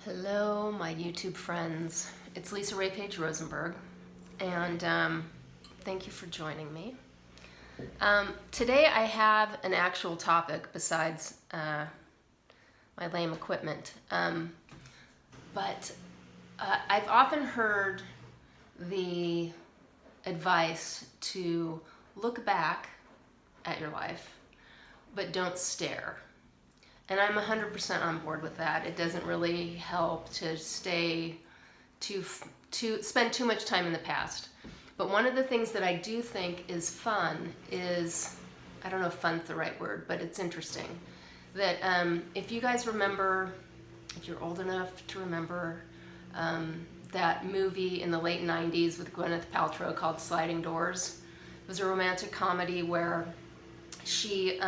Hello, my YouTube friends. It's Lisa Ray Page Rosenberg, and thank you for joining me. Today I have an actual topic besides my lame equipment, but I've often heard the advice to look back at your life, but don't stare. And I'm 100% on board with that. It doesn't really help to spend too much time in the past. But one of the things that I do think is fun is, I don't know if fun's the right word, but it's interesting, that if you guys remember, if you're old enough to remember, that movie in the late 90s with Gwyneth Paltrow called Sliding Doors. It was a romantic comedy where she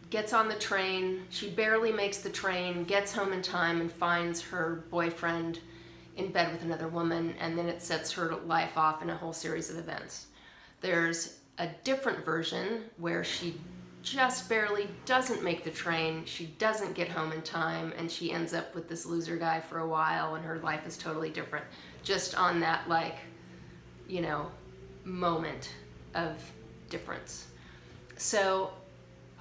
gets on the train, she barely makes the train, gets home in time and finds her boyfriend in bed with another woman, and then it sets her life off in a whole series of events. There's a different version where she just barely doesn't make the train, she doesn't get home in time, and she ends up with this loser guy for a while, and her life is totally different, just on that, like, you know, moment of difference. So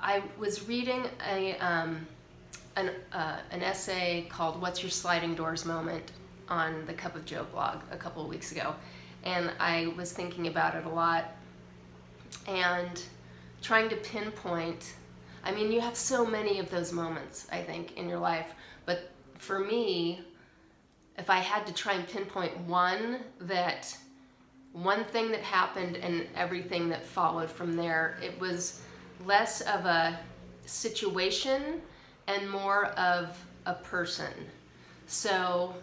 I was reading an essay called What's Your Sliding Doors Moment on the Cup of Joe blog a couple of weeks ago, and I was thinking about it a lot and trying to pinpoint. I mean, you have so many of those moments, I think, in your life, but for me, if I had to try and pinpoint one thing that happened and everything that followed from there, it was less of a situation and more of a person. So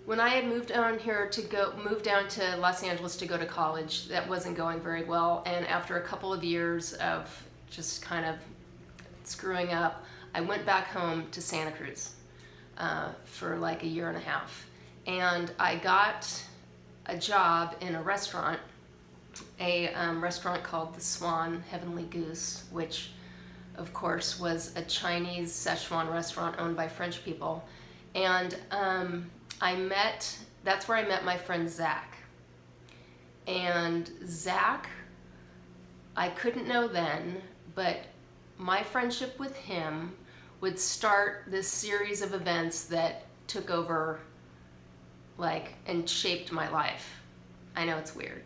when I had moved down to Los Angeles to go to college, that wasn't going very well, and after a couple of years of just kind of screwing up, I went back home to Santa Cruz for like a year and a half, and I got a job in a restaurant called the Swan Heavenly Goose, which of course was a Chinese Szechuan restaurant owned by French people. And that's where I met my friend Zach. And Zach, I couldn't know then, but my friendship with him would start this series of events that took over, and shaped my life. I know it's weird.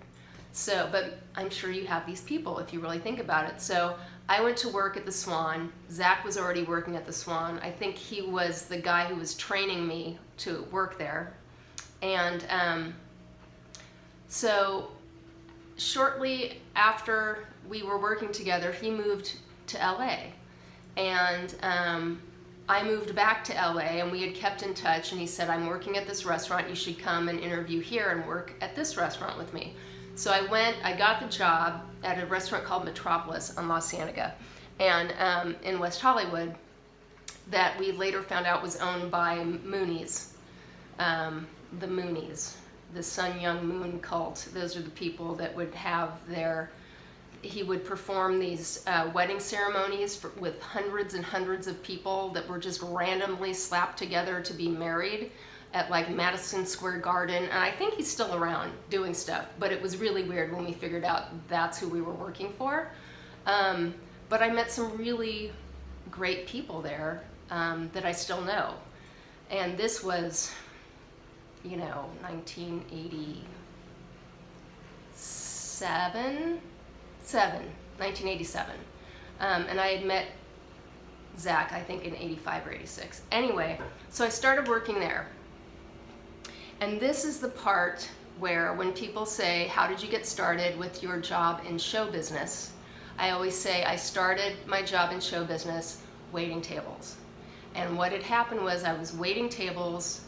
So, but I'm sure you have these people if you really think about it. So I went to work at the Swan. Zach was already working at the Swan. I think he was the guy who was training me to work there. And so shortly after we were working together, he moved to LA. And I moved back to LA, and we had kept in touch, and he said, I'm working at this restaurant, you should come and interview here and work at this restaurant with me. So I got the job at a restaurant called Metropolis on La Cienega, and in West Hollywood, that we later found out was owned by Moonies, the Moonies, the Sun Young Moon cult. Those are the people that would have he would perform these wedding ceremonies with hundreds and hundreds of people that were just randomly slapped together to be married at like Madison Square Garden, and I think he's still around doing stuff, but it was really weird when we figured out that's who we were working for. But I met some really great people there that I still know, and this was, 1987, and I had met Zach, I think, in 85 or 86. Anyway, so I started working there. And this is the part where when people say, how did you get started with your job in show business? I always say I started my job in show business waiting tables. And what had happened was I was waiting tables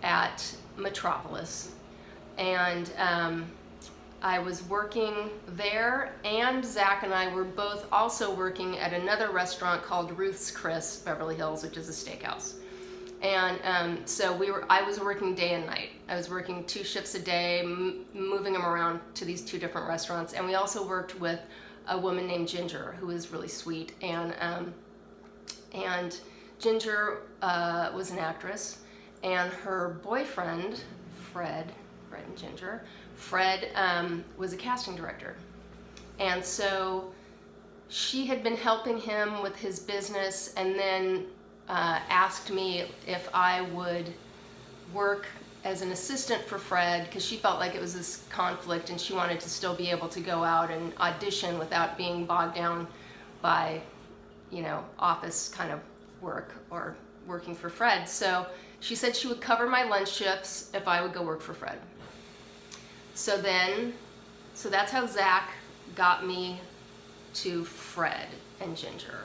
at Metropolis, and I was working there, and Zach and I were both also working at another restaurant called Ruth's Chris, Beverly Hills, which is a steakhouse. And so I was working day and night. I was working 2 shifts a day, moving them around to these 2 different restaurants. And we also worked with a woman named Ginger, who was really sweet. And Ginger was an actress, and her boyfriend, Fred and Ginger, Fred was a casting director. And so she had been helping him with his business, and then asked me if I would work as an assistant for Fred, because she felt like it was this conflict and she wanted to still be able to go out and audition without being bogged down by, office kind of work or working for Fred. So she said she would cover my lunch shifts if I would go work for Fred. So that's how Zach got me to Fred and Ginger.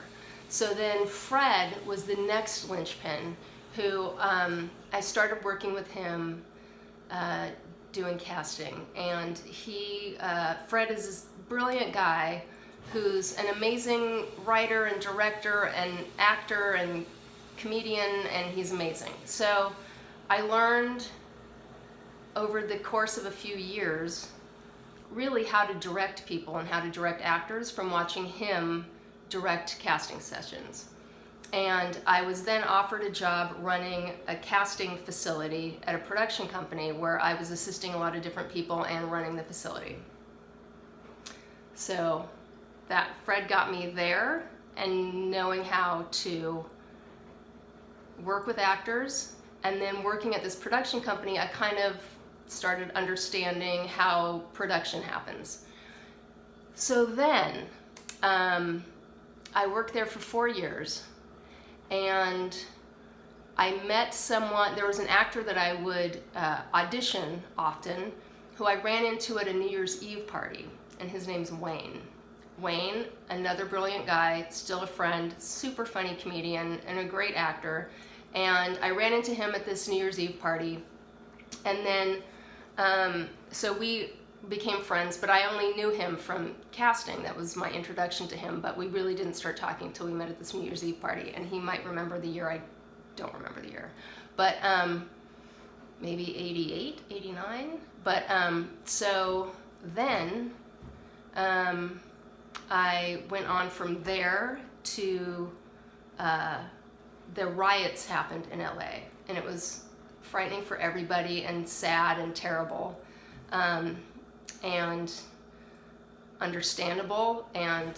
So then Fred was the next linchpin who I started working with him doing casting. And Fred is this brilliant guy who's an amazing writer and director and actor and comedian, and he's amazing. So I learned over the course of a few years really how to direct people and how to direct actors from watching him direct casting sessions. And I was then offered a job running a casting facility at a production company where I was assisting a lot of different people and running the facility. So that Fred got me there, and knowing how to work with actors, and then working at this production company, I kind of started understanding how production happens. So then I worked there for 4 years, and I met someone. There was an actor that I would audition often, who I ran into at a New Year's Eve party, and his name's Wayne. Wayne, another brilliant guy, still a friend, super funny comedian, and a great actor. And I ran into him at this New Year's Eve party, and then so we became friends, but I only knew him from casting. That was my introduction to him, but we really didn't start talking until we met at this New Year's Eve party, and he might remember the year. I don't remember the year, but maybe 88, 89. But so then I went on from there to the riots happened in LA, and it was frightening for everybody and sad and terrible. And understandable and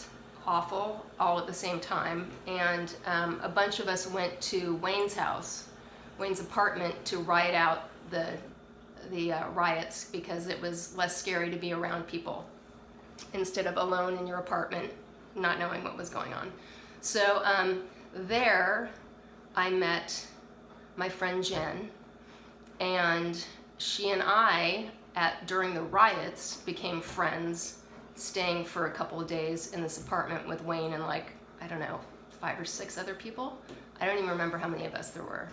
awful all at the same time. And a bunch of us went to Wayne's house, Wayne's apartment, to ride out the riots, because it was less scary to be around people instead of alone in your apartment not knowing what was going on. So there I met my friend Jen, and she and I during the riots became friends, staying for a couple of days in this apartment with Wayne and, like, I don't know, 5 or 6 other people. I don't even remember how many of us there were.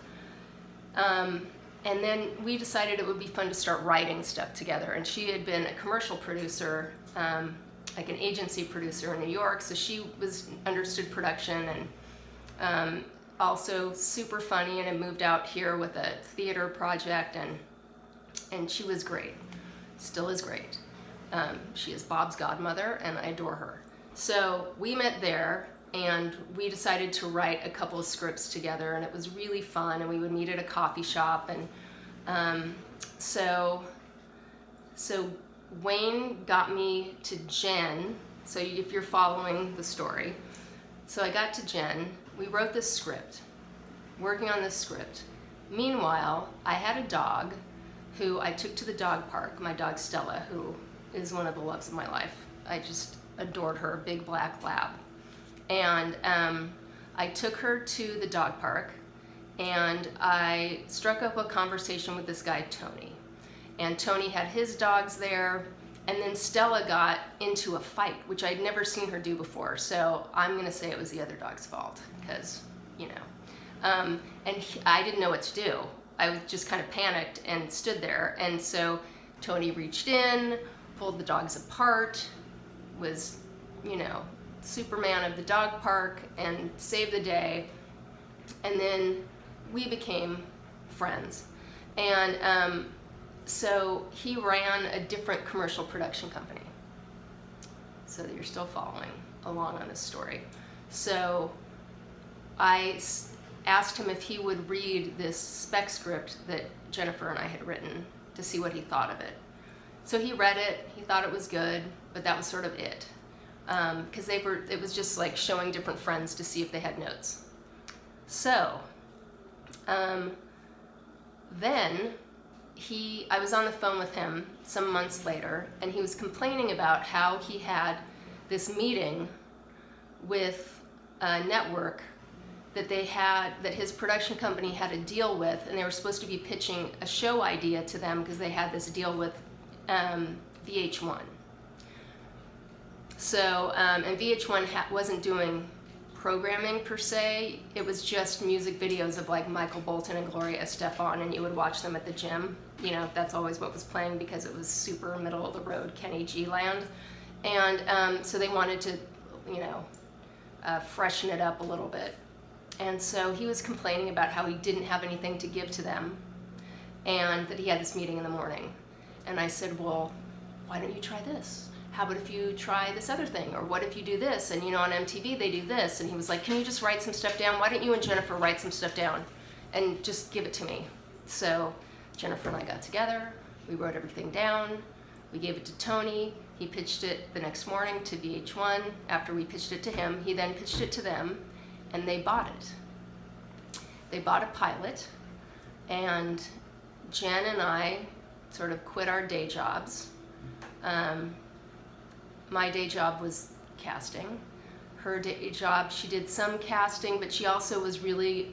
And then we decided it would be fun to start writing stuff together. And she had been a commercial producer, like an agency producer in New York, so she understood production, and also super funny, and had moved out here with a theater project, and she was great. Still is great. She is Bob's godmother, and I adore her. So we met there, and we decided to write a couple of scripts together, and it was really fun, and we would meet at a coffee shop. And so Wayne got me to Jen, so if you're following the story. So I got to Jen, we wrote this script, working on this script. Meanwhile, I had a dog who I took to the dog park, my dog Stella, who is one of the loves of my life. I just adored her, big black lab. And I took her to the dog park, and I struck up a conversation with this guy, Tony. And Tony had his dogs there, and then Stella got into a fight, which I'd never seen her do before. So I'm gonna say it was the other dog's fault, because, and I didn't know what to do. I was just kind of panicked and stood there. And so Tony reached in, pulled the dogs apart, was, Superman of the dog park, and saved the day. And then we became friends. And so he ran a different commercial production company, so that you're still following along on this story. So I asked him if he would read this spec script that Jennifer and I had written to see what he thought of it. So he read it, he thought it was good, but that was sort of it. Because it was just like showing different friends to see if they had notes. So, then I was on the phone with him some months later, and he was complaining about how he had this meeting with a network that his production company had a deal with, and they were supposed to be pitching a show idea to them because they had this deal with VH1. So, and VH1 wasn't doing programming per se, it was just music videos of like Michael Bolton and Gloria Estefan, and you would watch them at the gym. You know, that's always what was playing because it was super middle of the road Kenny G land. And so they wanted to, you know, freshen it up a little bit. And so he was complaining about how he didn't have anything to give to them and that he had this meeting in the morning. And I said, well, why don't you try this? How about if you try this other thing? Or what if you do this? And you know, on MTV they do this. And he was like, can you just write some stuff down? Why don't you and Jennifer write some stuff down and just give it to me? So Jennifer and I got together, we wrote everything down, we gave it to Tony, he pitched it the next morning to VH1. After we pitched it to him, he then pitched it to them, and they bought it. They bought a pilot, and Jen and I sort of quit our day jobs. My day job was casting. Her day job, she did some casting, but she also was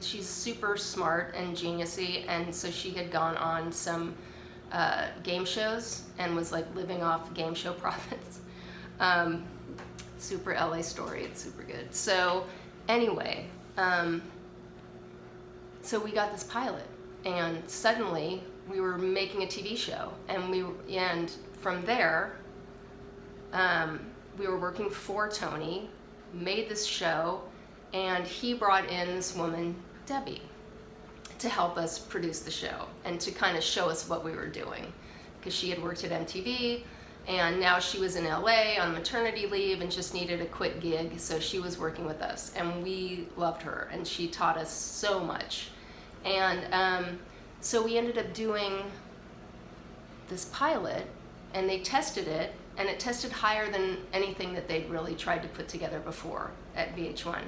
she's super smart and geniusy, and so she had gone on some game shows and was like living off game show profits. Super LA story, it's super good. So anyway, so we got this pilot, and suddenly we were making a TV show, and from there, we were working for Tony, made this show, and he brought in this woman, Debbie, to help us produce the show and to kind of show us what we were doing, because she had worked at MTV, and now she was in LA on maternity leave and just needed a quick gig, so she was working with us, and we loved her, and she taught us so much. And so we ended up doing this pilot, and they tested it, and it tested higher than anything that they'd really tried to put together before at VH1.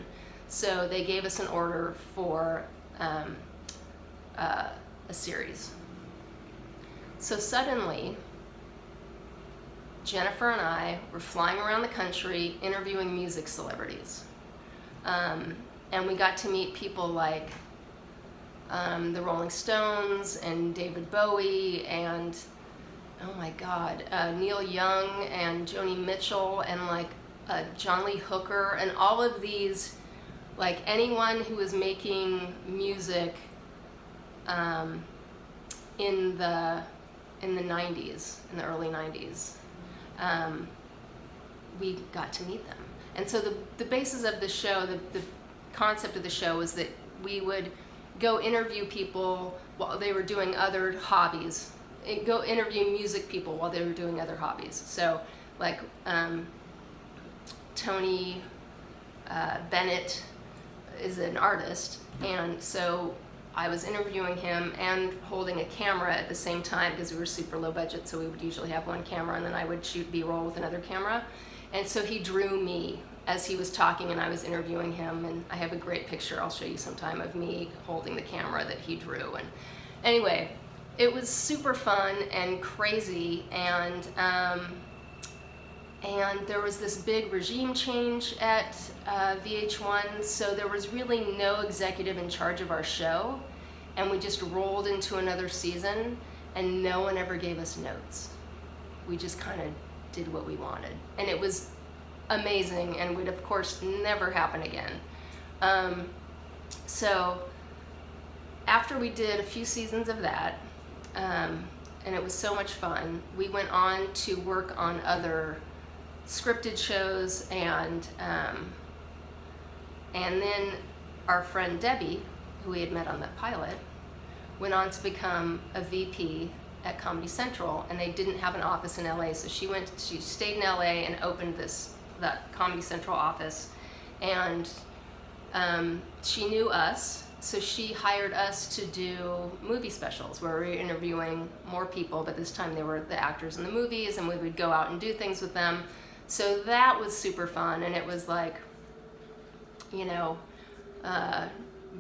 So they gave us an order for a series. So suddenly, Jennifer and I were flying around the country interviewing music celebrities. And we got to meet people like the Rolling Stones and David Bowie and, oh my God, Neil Young and Joni Mitchell and like John Lee Hooker and all of these, like anyone who was making music in the 90s, in the early 90s. We got to meet them. And so the basis of the show, the concept of the show was that we would go interview people while they were doing other hobbies. Go interview music people while they were doing other hobbies. So like Tony Bennett is an artist, and so I was interviewing him and holding a camera at the same time because we were super low budget, so we would usually have one camera and then I would shoot B-roll with another camera. And so he drew me as he was talking and I was interviewing him, and I have a great picture I'll show you sometime of me holding the camera that he drew. And anyway, it was super fun and crazy, and there was this big regime change at VH1, so there was really no executive in charge of our show, and we just rolled into another season, and no one ever gave us notes. We just kind of did what we wanted, and it was amazing, and would of course never happen again. So after we did a few seasons of that, and it was so much fun, we went on to work on other scripted shows, and then our friend Debbie, who we had met on that pilot, went on to become a VP at Comedy Central, and they didn't have an office in LA, so she stayed in LA and opened that Comedy Central office, and she knew us, so she hired us to do movie specials where we were interviewing more people, but this time they were the actors in the movies, and we would go out and do things with them. So that was super fun, and it was like, you know,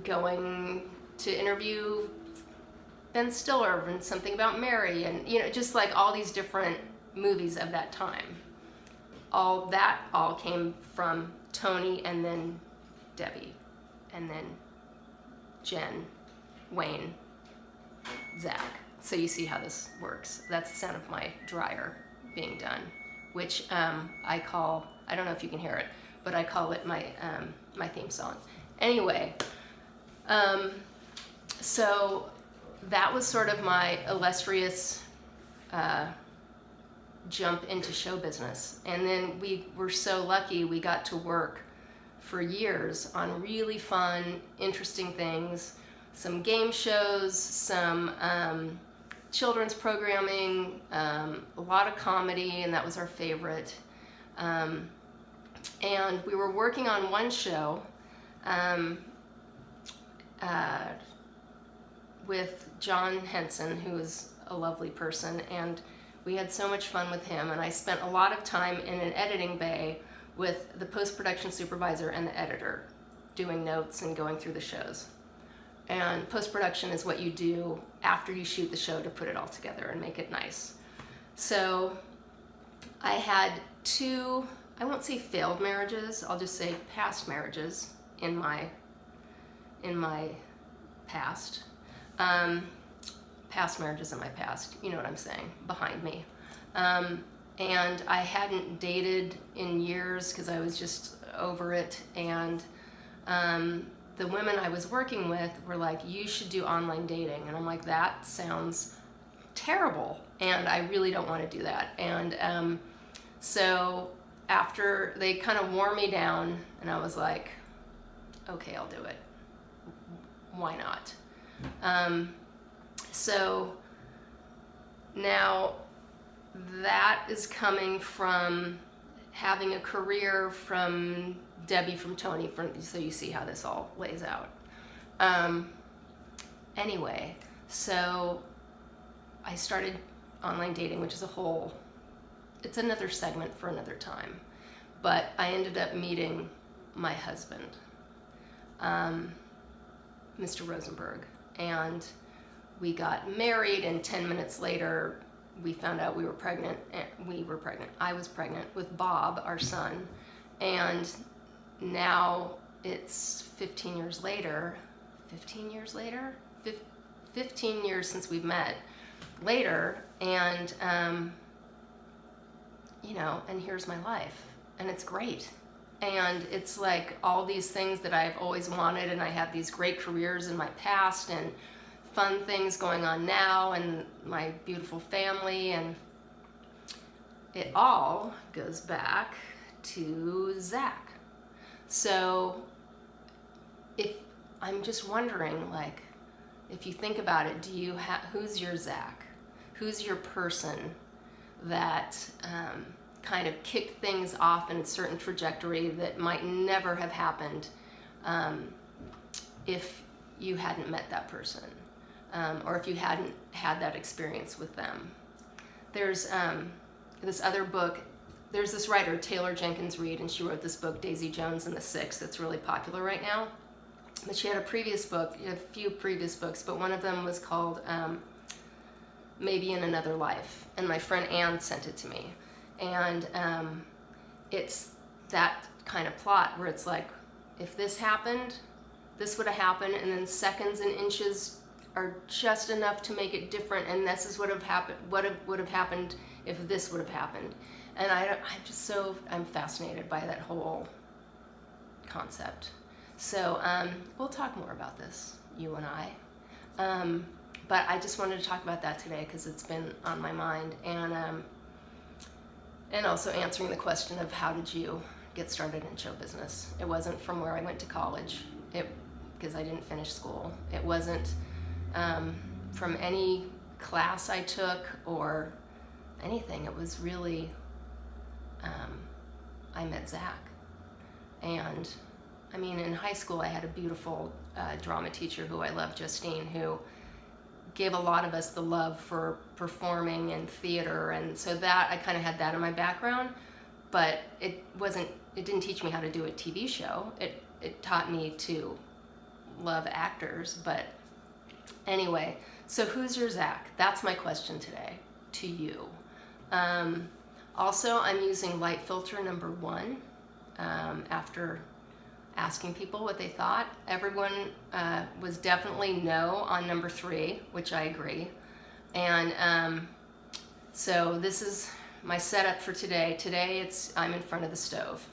going to interview Ben Stiller and Something About Mary, and, you know, just like all these different movies of that time. All came from Tony, and then Debbie, and then Jen, Wayne, Zach. So you see how this works. That's the sound of my dryer being done, which I call, I don't know if you can hear it, but I call it my my theme song. Anyway, so that was sort of my illustrious jump into show business. And then we were so lucky we got to work for years on really fun, interesting things, some game shows, some children's programming, a lot of comedy, and that was our favorite. And we were working on one show with John Henson, who is a lovely person, and we had so much fun with him, and I spent a lot of time in an editing bay with the post-production supervisor and the editor, doing notes and going through the shows. And post-production is what you do after you shoot the show to put it all together and make it nice. So I had 2, I won't say failed marriages, I'll just say past marriages in my past. Past marriages in my past, you know what I'm saying, behind me. And I hadn't dated in years because I was just over it. And the women I was working with were like, you should do online dating. And I'm like, that sounds terrible. And I really don't want to do that. And so after they kind of wore me down, and I was like, okay, I'll do it. Why not? So now that is coming from having a career from Debbie, from Tony, so you see how this all lays out. Anyway, so I started online dating, which is it's another segment for another time. But I ended up meeting my husband, Mr. Rosenberg, and we got married, and 10 minutes later we found out we were pregnant. I was pregnant with Bob, our son, and now it's 15 years since we've met later, and you know, and here's my life, and it's great. And it's like all these things that I've always wanted, and I have these great careers in my past and fun things going on now, and my beautiful family, and it all goes back to Zach. So I'm just wondering, like, if you think about it, who's your Zach? Who's your person that kind of kicked things off in a certain trajectory that might never have happened if you hadn't met that person, or if you hadn't had that experience with them? There's this other book, there's this writer, Taylor Jenkins Reid, and she wrote this book, Daisy Jones and the Six, that's really popular right now. But she had a few previous books, but one of them was called Maybe in Another Life, and my friend Anne sent it to me. And it's that kind of plot where it's like, if this happened, this would have happened, and then seconds and inches are just enough to make it different, and this is what would have happened if this would have happened. And I'm fascinated by that whole concept. So we'll talk more about this, you and I. But I just wanted to talk about that today because it's been on my mind, and also answering the question of how did you get started in show business. It wasn't from where I went to college, because I didn't finish school. It wasn't from any class I took or anything. It was really, I met Zach. And I mean, in high school I had a beautiful drama teacher who I love, Justine, who gave a lot of us the love for performing and theater, and so that I kind of had that in my background, but it didn't teach me how to do a TV show. It taught me to love actors. But anyway, so who's your Zach? That's my question today to you. Also, I'm using light filter number 1 after asking people what they thought. Everyone was definitely no on number 3, which I agree. And so this is my setup for today. Today I'm in front of the stove,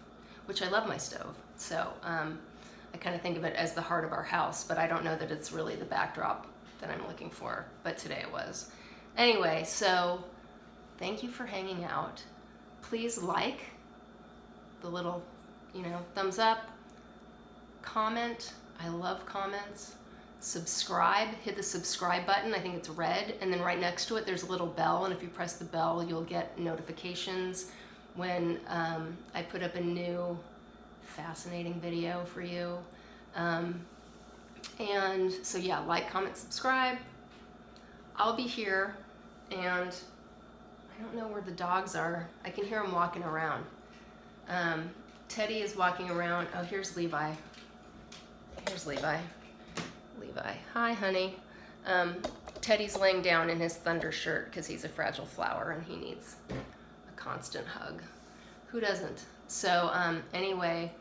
which I love my stove. So I kind of think of it as the heart of our house, but I don't know that it's really the backdrop that I'm looking for, but today it was. Anyway, so thank you for hanging out. Please like the little, thumbs up, comment. I love comments. Subscribe, hit the subscribe button. I think it's red, and then right next to it there's a little bell, and if you press the bell you'll get notifications when I put up a new fascinating video for you. And so yeah, like, comment, subscribe. I'll be here, and I don't know where the dogs are. I can hear them walking around. Teddy is walking around. Oh, here's Levi. Here's Levi. Levi, hi honey. Teddy's laying down in his thunder shirt because he's a fragile flower and he needs a constant hug. Who doesn't? So anyway,